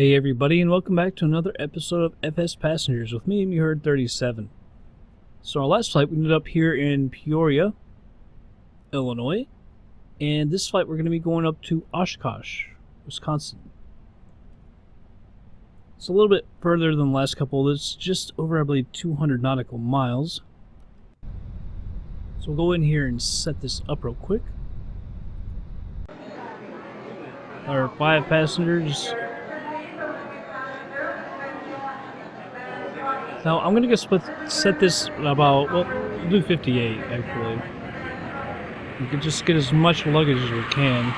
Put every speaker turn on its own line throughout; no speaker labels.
Hey everybody, and welcome back to another episode of FsPassengers with me, Heard37. So our last flight we ended up here in Peoria, Illinois, and this flight we're going to be going up to Oshkosh, Wisconsin. It's a little bit further than the last couple. It's just over, I believe, 200 nautical miles. So we'll go in here and set this up real quick. Our 5 passengers. Now, I'm going to set this about, well, we'll do 58, actually. We can just get as much luggage as we can.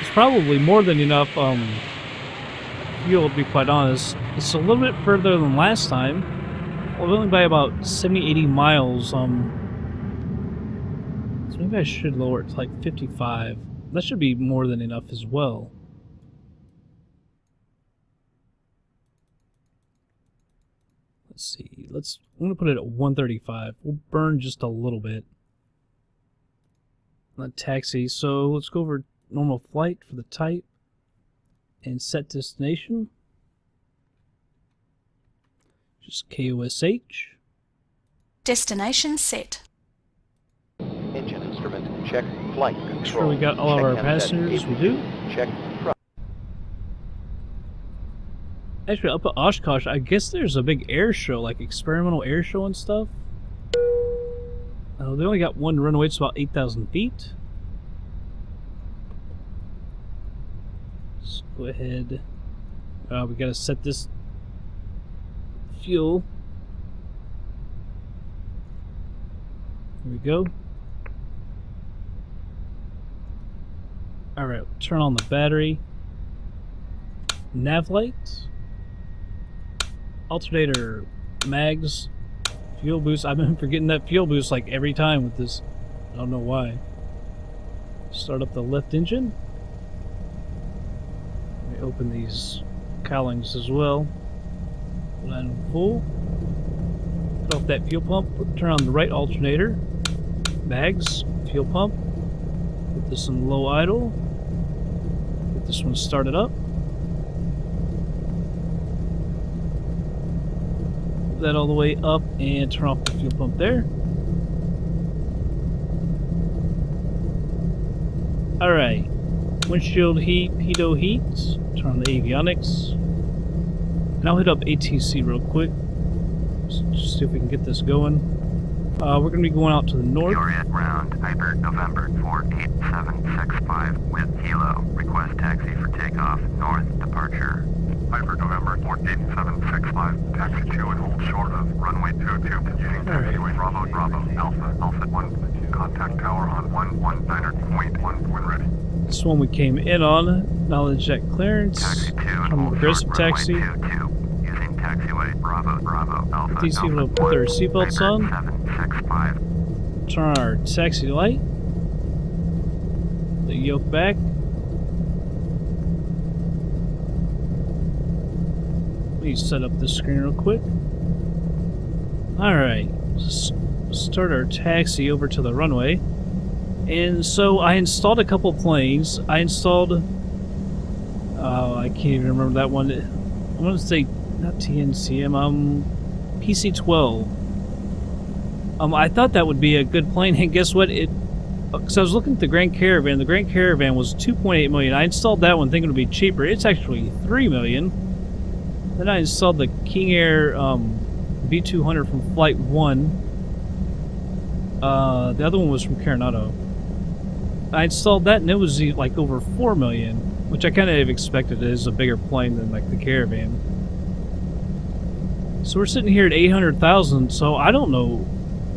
It's probably more than enough fuel, to be quite honest. It's a little bit further than last time. Well, only by about 70-80 miles. So maybe I should lower it to like 55. That should be more than enough as well. Let's see. I'm going to put it at 135. We'll burn just a little bit. On taxi. So let's go over normal flight for the type and set destination. Just KOSH.
Destination set.
Engine instrument check. Flight control.
Make sure we got all of our passengers. We do.
Check.
Actually, up at Oshkosh, I guess there's a big air show, like experimental air show and stuff. They only got one runway. It's about 8,000 feet. Let's go ahead. We gotta set this fuel. Here we go. Alright, turn on the battery. Nav lights. Alternator, mags, fuel boost. I've been forgetting that fuel boost like every time with this. I don't know why. Start up the left engine. Let me open these cowlings as well. Put that in full. Cut off that fuel pump. Turn on the right alternator. Mags, fuel pump. Put this in low idle. Get this one started up. That all the way up and turn off the fuel pump there. Alright, windshield heat, pitot heat, turn on the avionics, and I'll hit up ATC real quick, just see if we can get this going. We're going to be going out to the north.
Peoria ground, Hyper November 48765 with Kilo. Request taxi for takeoff, north departure. Hyper November 48765, taxi 2 and hold short of runway 22, using taxiway Bravo Alpha 1, contact tower on 119.1 when ready.
This one we came in on, knowledge jet clearance,
Taxi 2 and
from
hold
aggressive
short
taxi.
runway 22, using taxiway Bravo Alpha.
These people will put their seatbelts on.
765.
Turn on our taxi light. The yoke back. Let me set up the screen real quick. Alright, start our taxi over to the runway. And so I installed a couple planes. I installed, I can't even remember that one. I want to say, not TNCM, PC-12. I thought that would be a good plane, and guess what? Because I was looking at the Grand Caravan. The Grand Caravan was $2.8 million. I installed that one thinking it would be cheaper. It's actually $3 million. Then I installed the King Air V200 from Flight 1. The other one was from Carenado. I installed that, and it was like over $4 million, which I kind of expected. It is a bigger plane than like the Caravan. So we're sitting here at 800,000. So I don't know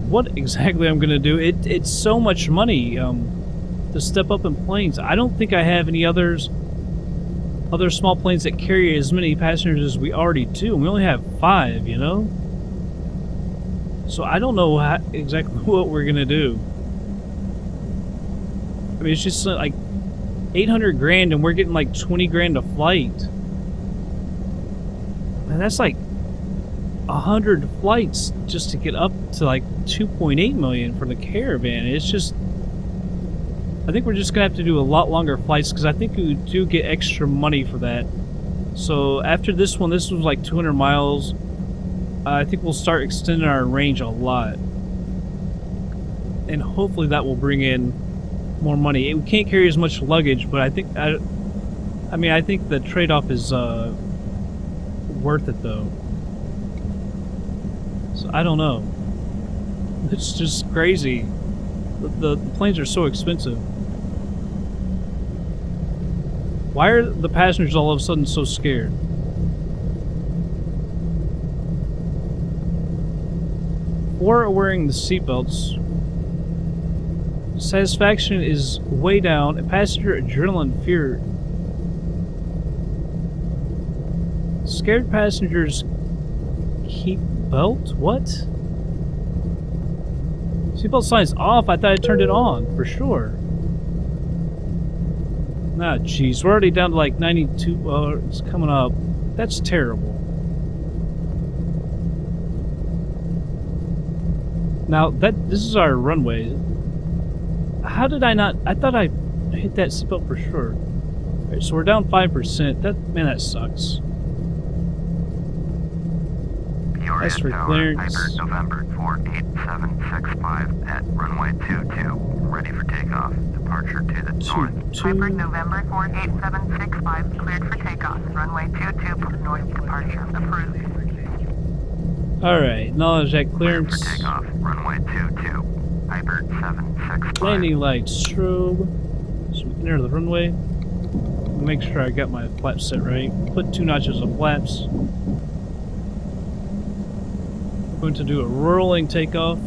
what exactly I'm gonna do. It's so much money to step up in planes. I don't think I have any other small planes that carry as many passengers as we already do. We only have 5, you know. So I don't know exactly what we're gonna do. I mean, it's just like 800 grand, and we're getting like 20 grand a flight. And that's like 100 flights just to get up to like 2.8 million for the Caravan. It's just, I think we're just gonna have to do a lot longer flights, because I think we do get extra money for that. So after this one, this was like 200 miles. I think we'll start extending our range a lot. And hopefully that will bring in more money. We can't carry as much luggage, but I think I mean, I think the trade-off is worth it though. So I don't know. It's just crazy. The planes are so expensive. Why are the passengers all of a sudden so scared? Four are wearing the seatbelts. Satisfaction is way down, and passenger adrenaline fear. Scared passengers keep belt? What? Seatbelt sign's off. I thought I turned it on for sure. Ah, jeez, we're already down to like 92. Oh, it's coming up. That's terrible. Now this is our runway. How did I not? I thought I hit that seatbelt for sure. Alright, so we're down 5%. That sucks.
Peoria
That's for
Tower,
clearance.
Piper, November 48765 at runway 22, ready for takeoff. Departure to the north.
Piper, November 48765, cleared for takeoff. Runway 22, north departure. Approved.
Alright, knowledge that
Cleared
clearance.
for takeoff. Runway 22, Piper 765.
Landing lights strobe. So we can enter the runway. Make sure I got my flaps set right. Put 2 notches of flaps. Going to do a rolling takeoff.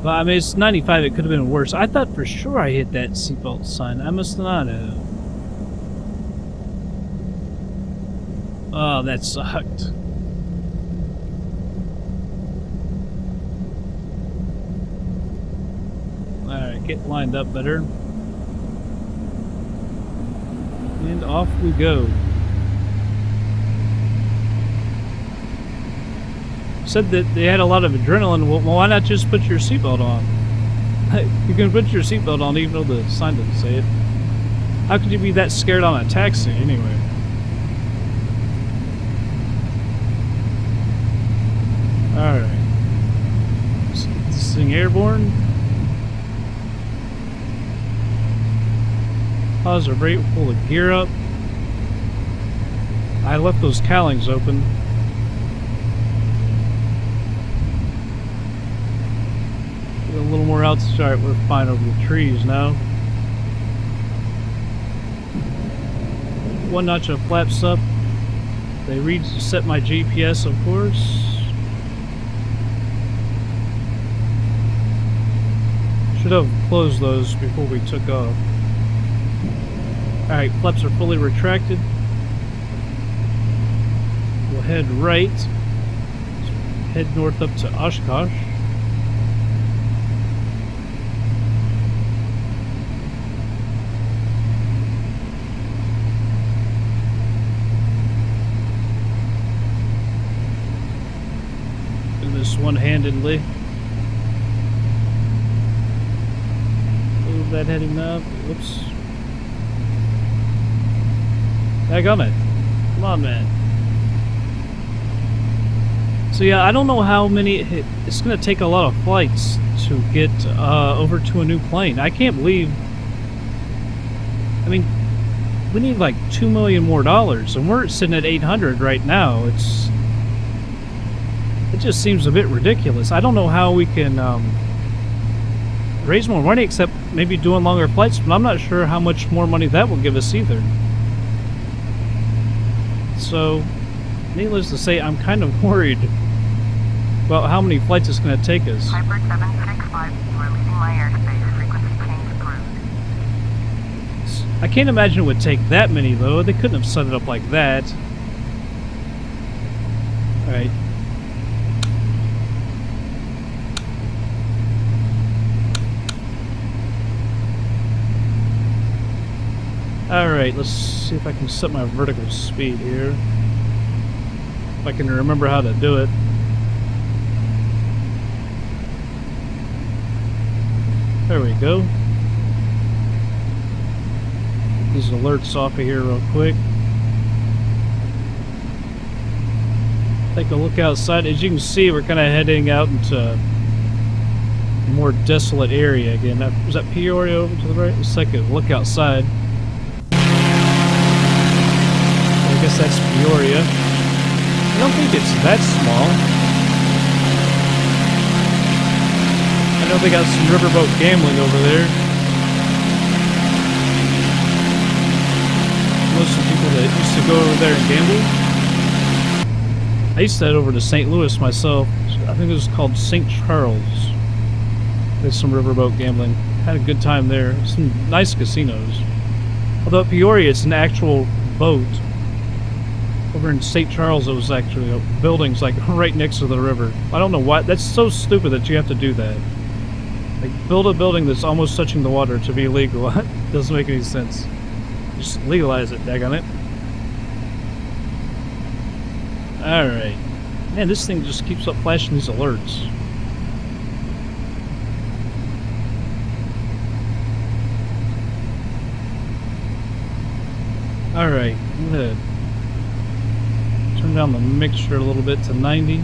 But I mean, it's 95. It could have been worse. I thought for sure I hit that seatbelt sign. I must not have. Oh, that sucked. Alright, get lined up better. And off we go. Said that they had a lot of adrenaline. Well, why not just put your seatbelt on? You can put your seatbelt on even though the sign doesn't say it. How could you be that scared on a taxi anyway? Alright. Let's get this thing airborne. Positive rate, we'll pull the gear up. I left those cowlings open. Get a little more altitude. Alright, we're fine over the trees now. 1 notch of flaps up. They reset my GPS, of course. Should have closed those before we took off. Alright, flaps are fully retracted. We'll head right. Head north up to Oshkosh. Do this one-handedly. Move that heading up. Whoops. Daggum. Come on, man. So yeah, I don't know how many... It's going to take a lot of flights to get over to a new plane. I can't believe... I mean, we need like $2 million more, and we're sitting at 800 right now. It just seems a bit ridiculous. I don't know how we can raise more money except maybe doing longer flights, but I'm not sure how much more money that will give us either. So, needless to say, I'm kind of worried about how many flights it's going to take us.
Piper 765, you are leaving my airspace. Frequency change approved.
I can't imagine it would take that many, though. They couldn't have set it up like that. Alright. Alright, let's see if I can set my vertical speed here. If I can remember how to do it. There we go. these alerts off of here real quick. Take a look outside. As you can see, we're kind of heading out into a more desolate area again. Was that Peoria over to the right? Let's take a look outside. I guess that's Peoria. I don't think it's that small. I know they got some riverboat gambling over there. I know some people that used to go over there and gamble. I used to head over to St. Louis myself. I think it was called St. Charles. There's some riverboat gambling. Had a good time there. Some nice casinos. Although at Peoria, it's an actual boat. Over in St. Charles, it was actually buildings like right next to the river. I don't know why. That's so stupid that you have to do that. Like, build a building that's almost touching the water to be legal. Doesn't make any sense. Just legalize it, daggone it. Alright. Man, this thing just keeps up flashing these alerts. Alright, I'm gonna turn down the mixture a little bit to 90.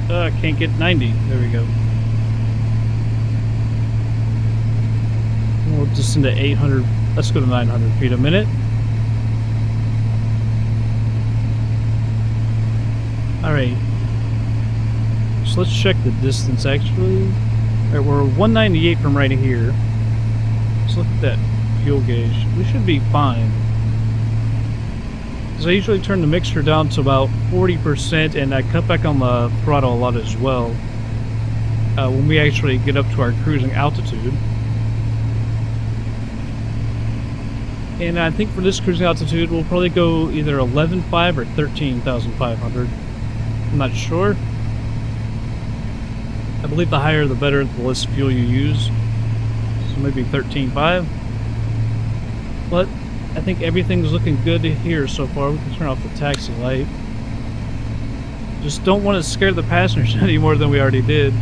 I can't get 90. There we go. We're just into 800. Let's go to 900 feet a minute. Alright. So let's check the distance actually. Alright, we're 198 from right here. Let's look at that fuel gauge. We should be fine. Because I usually turn the mixture down to about 40% and I cut back on the throttle a lot as well. When we actually get up to our cruising altitude. And I think for this cruising altitude, we'll probably go either 11,500 or 13,500. I'm not sure. I believe the higher the better, the less fuel you use. So maybe 13,500. But I think everything's looking good here so far. We can turn off the taxi light. Just don't want to scare the passengers any more than we already did.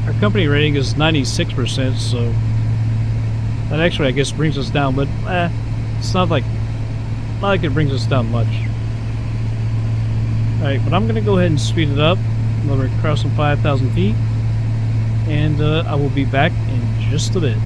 Our company rating is 96%, so that actually, I guess, brings us down, but it's not like it brings us down much. Alright, but I'm going to go ahead and speed it up. We're crossing 5,000 feet, and I will be back in just a bit.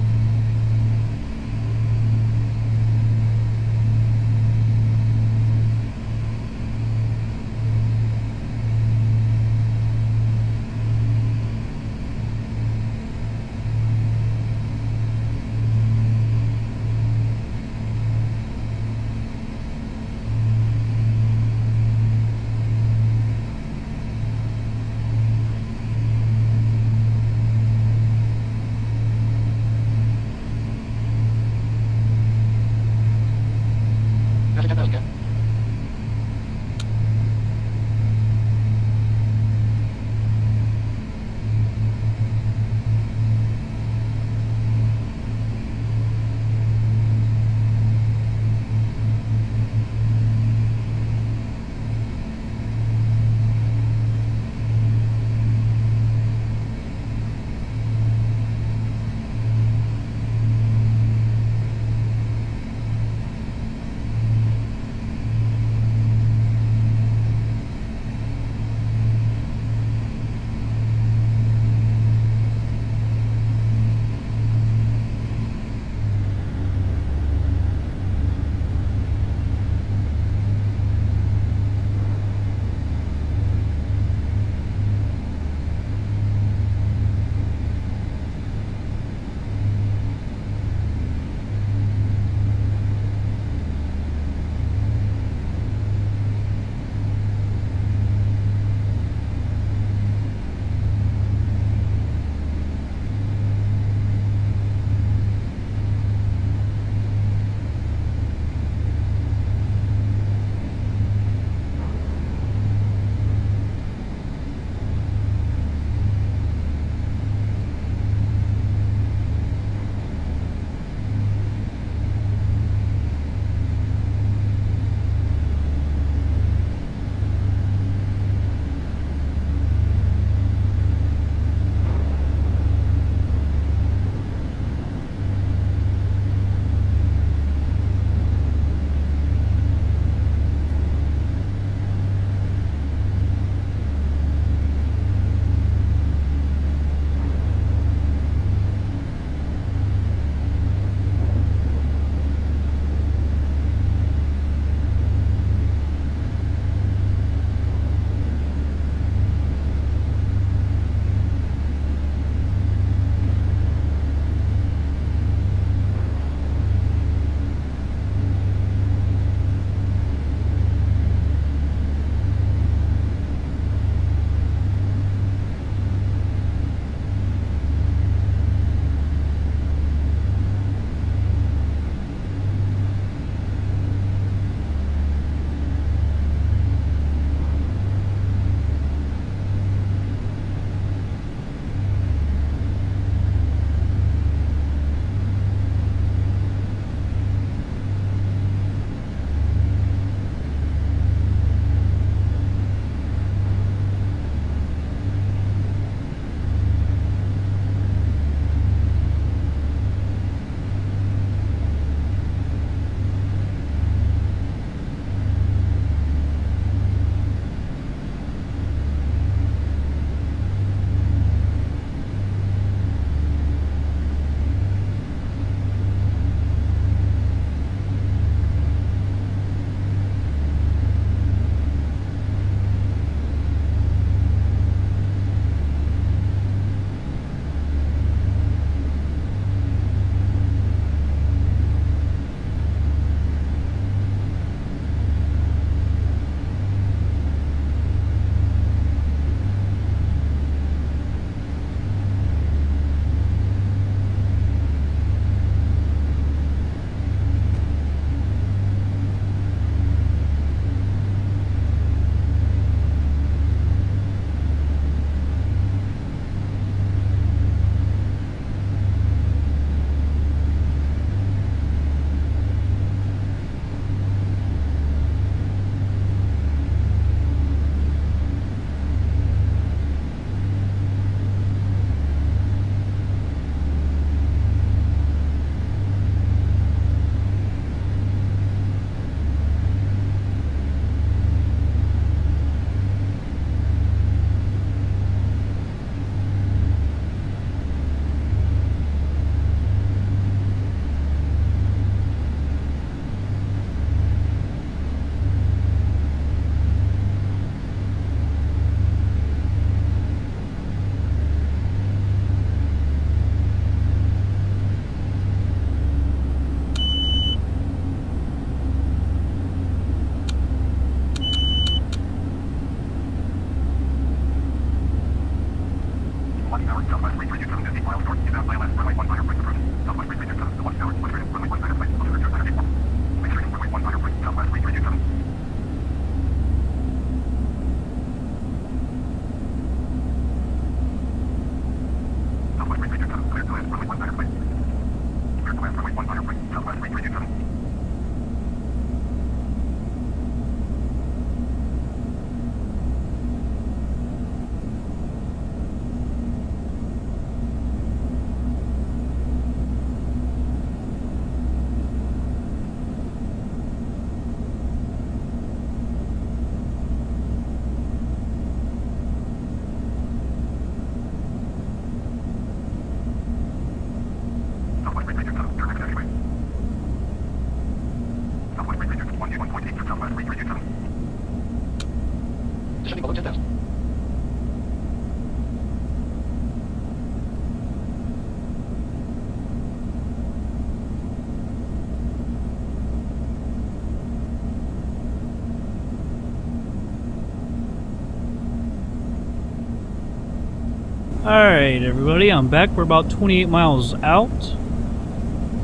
Alright, everybody, I'm back. We're about 28 miles out.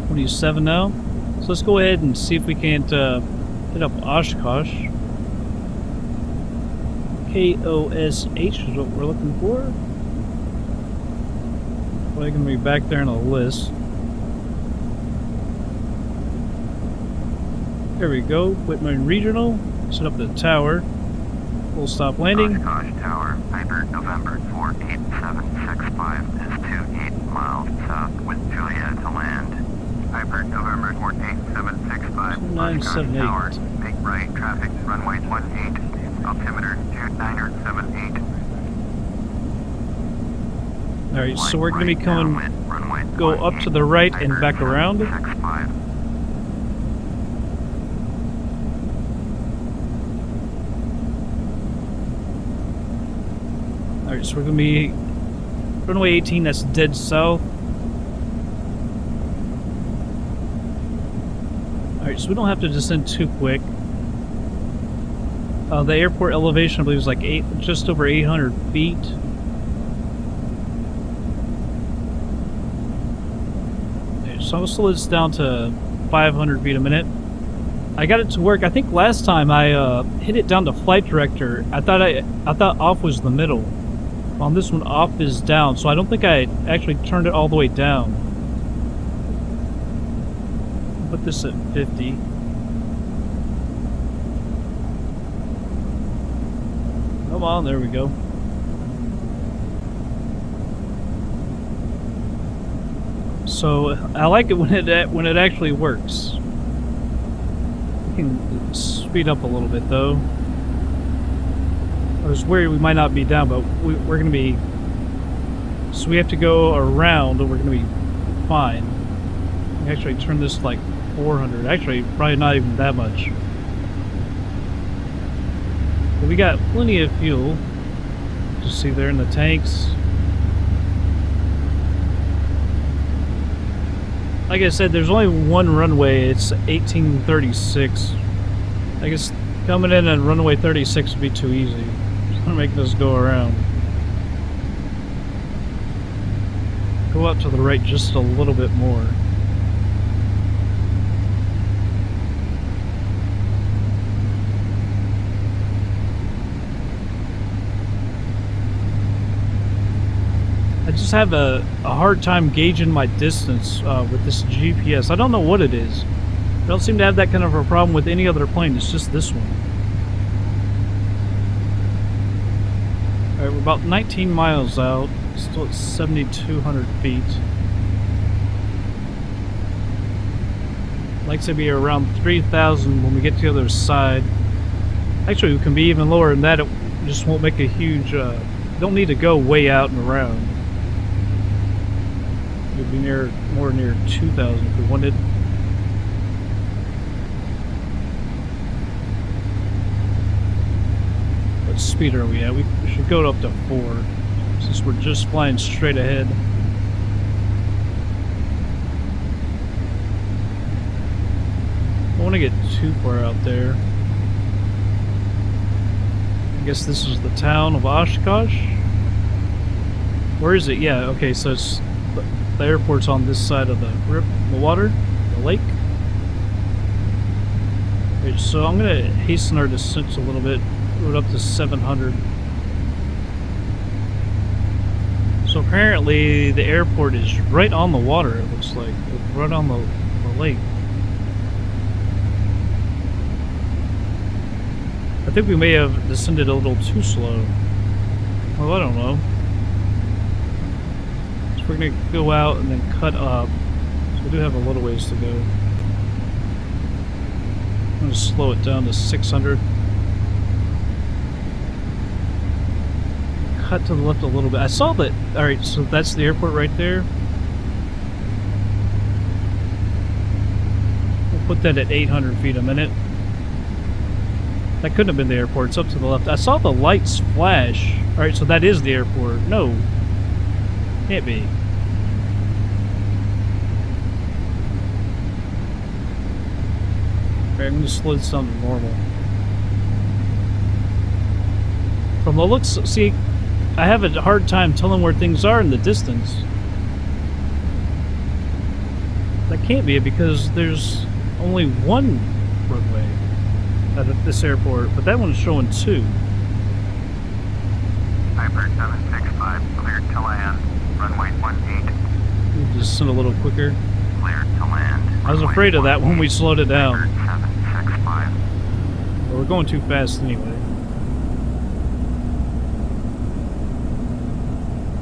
27 now. So let's go ahead and see if we can't hit up Oshkosh. KOSH is what we're looking for. Probably going to be back there in a list. There we go. Whitman Regional. Set up the tower. Full stop landing.
Oshkosh Tower, Piper, November 48765 is 28 miles south with Julia to land. Piper, November 48765, Oshkosh Tower, make right, traffic, runway 18, altimeter 2978.
Alright, so we're going to be coming, go up to the right and back around. Alright, so we're going to be runway 18, that's dead south. Alright, so we don't have to descend too quick. The airport elevation, I believe, is like just over 800 feet. So I'll slow this down to 500 feet a minute. I got it to work. I think last time I hit it down to flight director. I thought off was the middle. On this one, off is down, so I don't think I actually turned it all the way down. Put this at 50. Come on, there we go. So I like it when it actually works. We can speed up a little bit though. I was worried we might not be down, but we're going to be... So we have to go around, and we're going to be fine. We actually turn this to like 400. Actually, probably not even that much. But we got plenty of fuel. Just see there in the tanks. Like I said, there's only one runway. It's 1836. I guess coming in at runway 36 would be too easy. Just want to make this go around. Go out to the right just a little bit more. I just have a hard time gauging my distance with this GPS. I don't know what it is. I don't seem to have that kind of a problem with any other plane. It's just this one. Alright, we're about 19 miles out. Still at 7,200 feet. I'd like to be around 3,000 when we get to the other side. Actually, we can be even lower than that. It just won't make a huge... don't need to go way out and around. We'd be more near 2,000 if we wanted. What speed are we at? We should go up to 4, since we're just flying straight ahead. I don't want to get too far out there. I guess this is the town of Oshkosh. Where is it? Yeah, okay, so it's... The airport's on this side of the water, the lake. Okay, so I'm going to hasten our descent a little bit, go it up to 700. So apparently the airport is right on the water, it looks like. Right on the lake. I think we may have descended a little too slow. Well, I don't know. We're going to go out and then cut up. So we do have a little ways to go. I'm going to slow it down to 600. Cut to the left a little bit. I saw that. Alright, so that's the airport right there. We'll put that at 800 feet a minute. That couldn't have been the airport. It's up to the left. I saw the lights flash. Alright, so that is the airport. No. Can't be. Alright, I'm going to slow this down to normal. From the looks, see, I have a hard time telling where things are in the distance. That can't be it because there's only one runway at this airport, but that one's showing 2.
Piper 765, cleared to land. Runway 18.
We'll just send a little quicker.
Cleared to land.
I was afraid of that when we slowed it down.
Piper 765.
But we're going too fast anyway.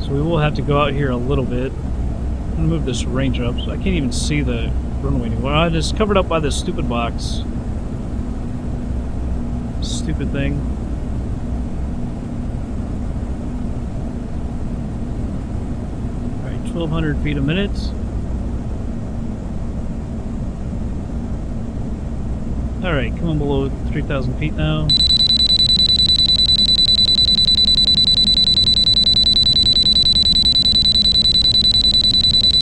So we will have to go out here a little bit. I'm gonna move this range up so I can't even see the runway anymore. It's covered up by this stupid box. Stupid thing. Alright, 1,200 feet a minute. Alright, coming below 3,000 feet now.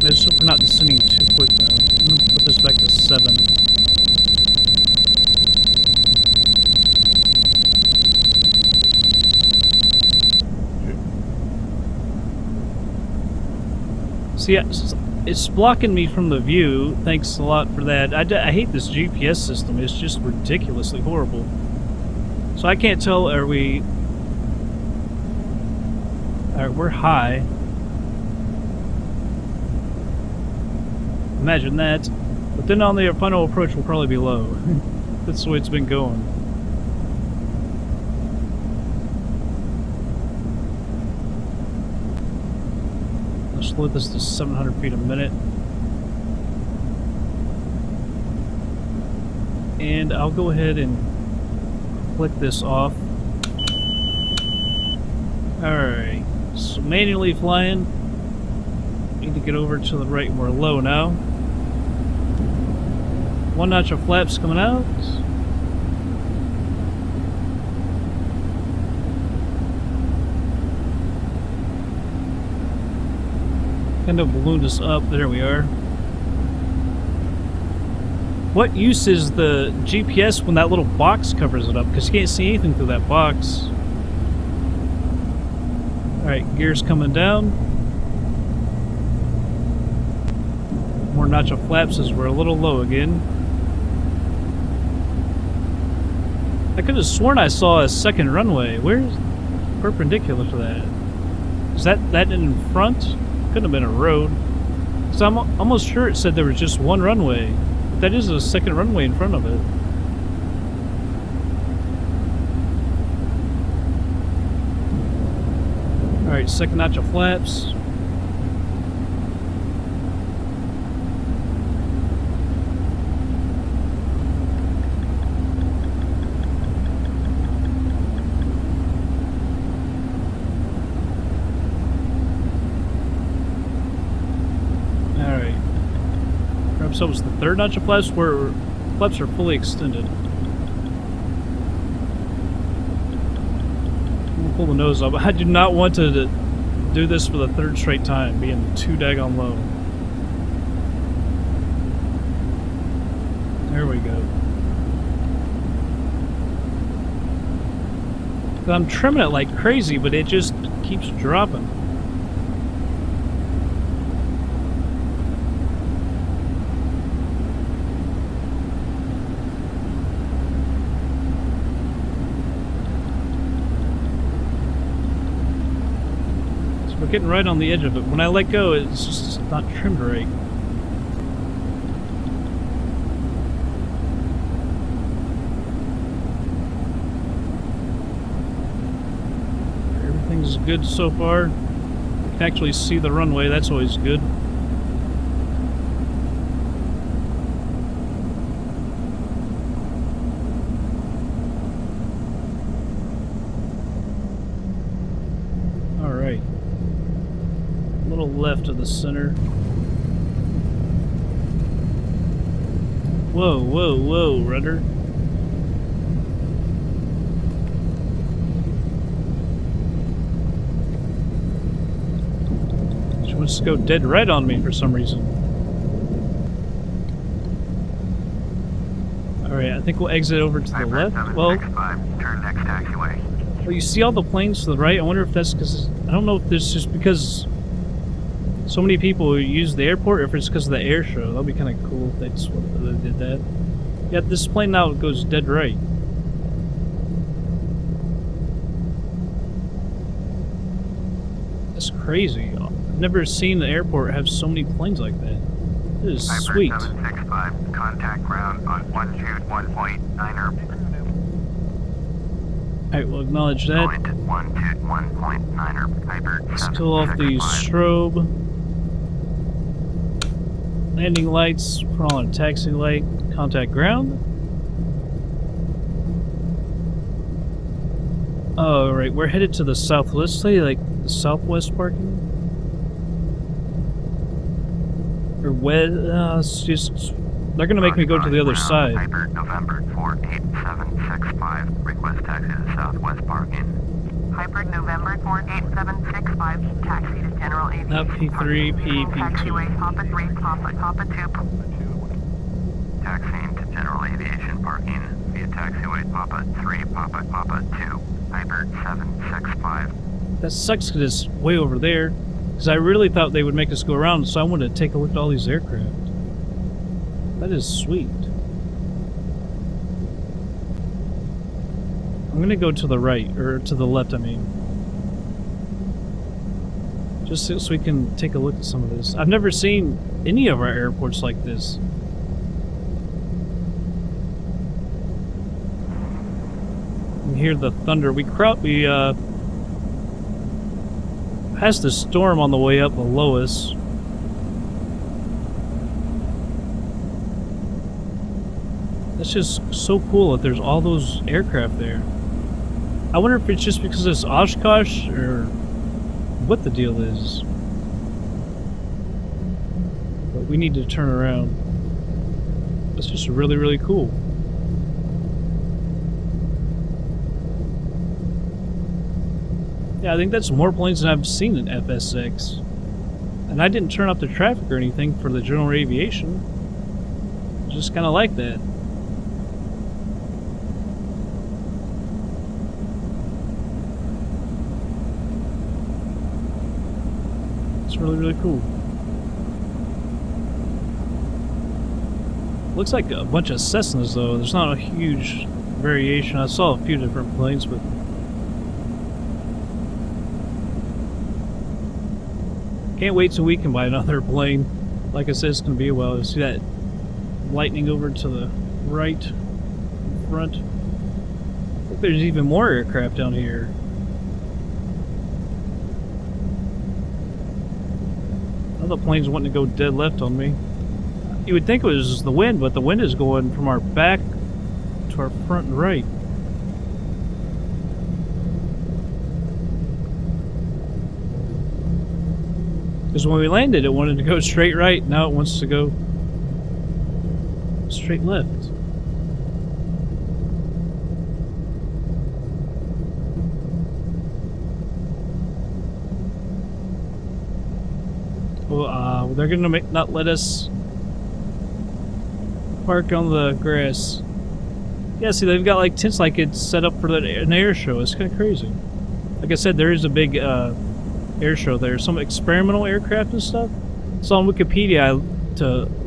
I just hope we're not descending too quick though. I'm gonna put this back to 7. See, it's blocking me from the view. Thanks a lot for that. I hate this GPS system. It's just ridiculously horrible. So I can't tell, are we... Alright, we're high. Imagine that. But then on the final approach we'll probably be low. That's the way it's been going. Let's load this to 700 feet a minute. And I'll go ahead and click this off. Alright. So manually flying. Need to get over to the right. We're low now. 1 notch of flaps coming out. Kind of ballooned us up. There we are. What use is the GPS when that little box covers it up? Because you can't see anything through that box. Alright, gears coming down. More notch of flaps as we're a little low again. I could have sworn I saw a second runway. Where's perpendicular to that? Is that in front? Couldn't have been a road. So I'm almost sure it said there was just one runway. But that is a second runway in front of it. Alright, second notch of flaps. So it's the third notch of flaps where flaps are fully extended. We'll pull the nose up. I do not want to do this for the third straight time, being too daggone low. There we go. I'm trimming it like crazy, but it just keeps dropping. We're getting right on the edge of it. When I let go, it's just not trimmed right. Everything's good so far. You can actually see the runway. That's always good. Left of the center. Whoa, whoa, whoa, rudder. She wants to go dead right on me for some reason. Alright, I think we'll exit over to the left. Well,
turn next taxiway.
Well, you see all the planes to the right? I wonder if that's because... I don't know if this is just because so many people use the airport or if it's because of the air show. That'd be kind of cool if they did that. Yeah, this plane now goes dead right. That's crazy. I've never seen the airport have so many planes like that. It is
Piper
sweet.
765, contact ground on 121.9er.
Alright, we'll acknowledge that.
121.9er. Piper
Let's kill off the
765.
strobe. Landing lights, put on a taxi light, contact ground. Oh, right, we're headed to the southwest, like the southwest parking. Or west, it's just, they're gonna make me go to the other side.
Piper November 48765, request taxi to southwest parking.
Piper November 48765, taxi to General Aviation.
Not P3,
Taxiway
P2.
Papa 3, Papa 2.
Taxiing to general aviation parking via taxiway Papa 3, Papa 2, Piper 765.
That sucks because it's way over there. Because I really thought they would make us go around, so I wanted to take a look at all these aircraft. That is sweet. I'm gonna go to the right, or to the left, I mean. Just so we can take a look at some of this. I've never seen any of our airports like this. You can hear the thunder. We passed the storm on the way up below us. That's just so cool that there's all those aircraft there. I wonder if it's just because it's Oshkosh or what the deal is. But we need to turn around. That's just really, really cool. Yeah, I think that's more planes than I've seen in FSX. And I didn't turn off the traffic or anything for the general aviation. Just kind of like that. It's really, really cool. Looks like a bunch of Cessnas, though. There's not a huge variation. I saw a few different planes, but... Can't wait till we can buy another plane. Like I said, it's going to be a while. You see that lightning over to the right, in front. Look, there's even more aircraft down here. Other planes wanting to go dead left on me. You would think it was the wind, but the wind is going from our back to our front and right. Because when we landed, it wanted to go straight right. Now it wants to go straight left. Well, they're gonna not let us park on the grass. Yeah, see, they've got like tents like it's set up for an air show. It's kind of crazy. Like I said, there is a big air show there. Some experimental aircraft and stuff. So on Wikipedia, I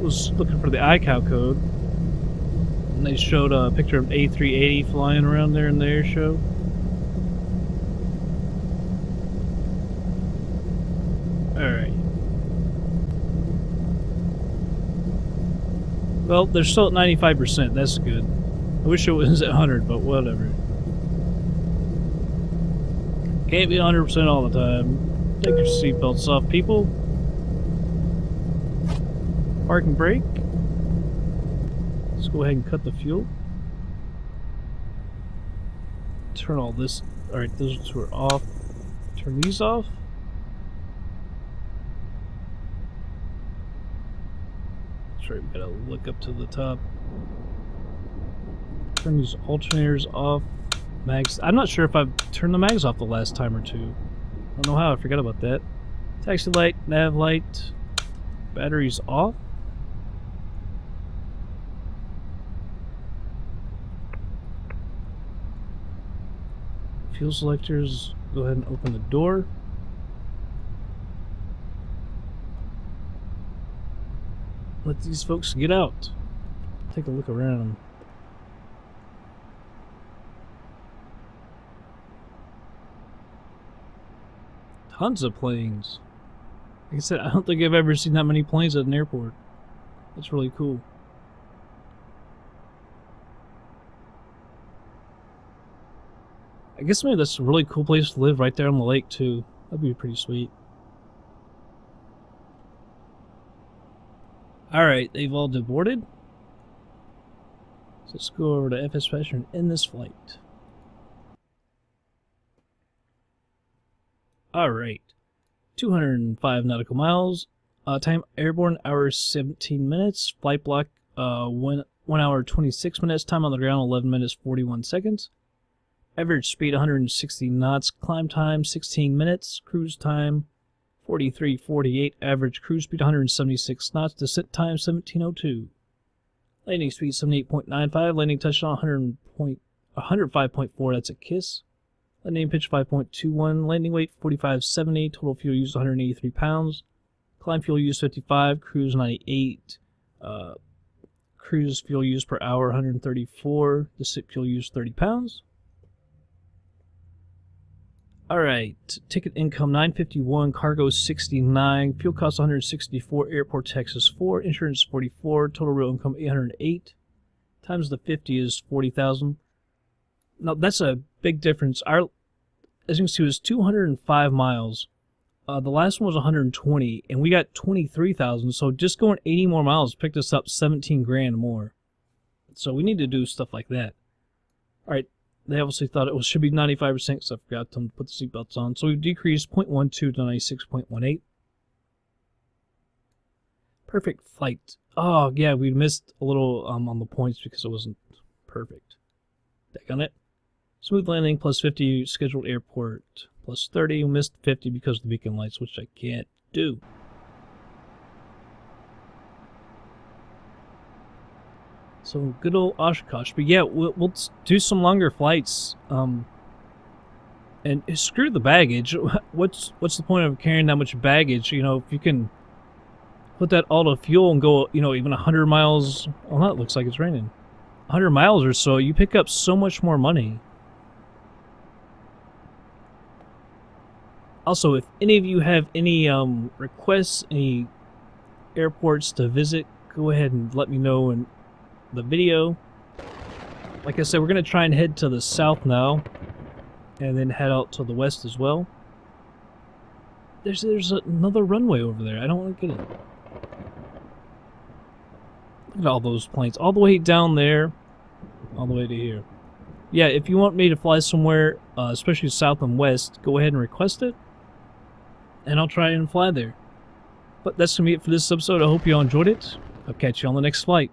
was looking for the ICAO code, and they showed a picture of A380 flying around there in the air show. Alright. Well, they're still at 95%. That's good. I wish it was at 100, but whatever. Can't be 100% all the time. Take your seatbelts off, people. Park and brake. Let's go ahead and cut the fuel. Turn all this. Alright, those two are off. Turn these off. That's right, we gotta look up to the top. Turn these alternators off. Mags. I'm not sure if I've turned the mags off the last time or two. I don't know how, I forgot about that. Taxi light, nav light, batteries off. Fuel selectors, go ahead and open the door. Let these folks get out. Take a look around. Tons of planes. Like I said, I don't think I've ever seen that many planes at an airport. That's really cool. I guess maybe that's a really cool place to live right there on the lake too. That'd be pretty sweet. Alright, they've all deboarded. So let's go over to FsPassengers and end this flight. Alright. 205 nautical miles. Time airborne, hours 17 minutes. Flight block, 1 hour 26 minutes. Time on the ground, 11 minutes 41 seconds. Average speed, 160 knots. Climb time, 16 minutes. Cruise time, 43:48. Average cruise speed, 176 knots. Descent time, 17:02. Landing speed, 78.95. Landing touchdown, 105.4. That's a kiss. Landing pitch, 5.21. Landing weight, 4570. Total fuel used, 183 pounds. Climb fuel used, 55. Cruise, 98. Cruise fuel used per hour, 134. Descent fuel used, 30 pounds. Alright, ticket income 951, cargo 69, fuel cost 164, airport taxes 4, insurance 44, total real income 808, times the 50 is 40,000. Now that's a big difference. Our, as you can see, it was 205 miles. The last one was 120, and we got 23,000. So just going 80 more miles picked us up 17 grand more. So we need to do stuff like that. Alright. They obviously thought it should be 95%, because I forgot to put the seatbelts on. So we've decreased 0.12 to 96.18. Perfect flight. Oh, yeah, we missed a little on the points because it wasn't perfect. Dang on it. Smooth landing, plus 50. Scheduled airport, plus 30. We missed 50 because of the beacon lights, which I can't do. So good old Oshkosh, but yeah, we'll do some longer flights. And screw the baggage. What's the point of carrying that much baggage? You know, if you can put that all to fuel and go, you know, even 100 miles. Well, that looks like it's raining. 100 miles or so, you pick up so much more money. Also, if any of you have any requests, any airports to visit, go ahead and let me know in the video. Like I said, we're going to try and head to the south now, and then head out to the west as well. There's another runway over there. I don't want to get it. Look at all those planes, all the way down there, all the way to here. Yeah, if you want me to fly somewhere, especially south and west, go ahead and request it, and I'll try and fly there. But that's going to be it for this episode. I hope you all enjoyed it. I'll catch you on the next flight.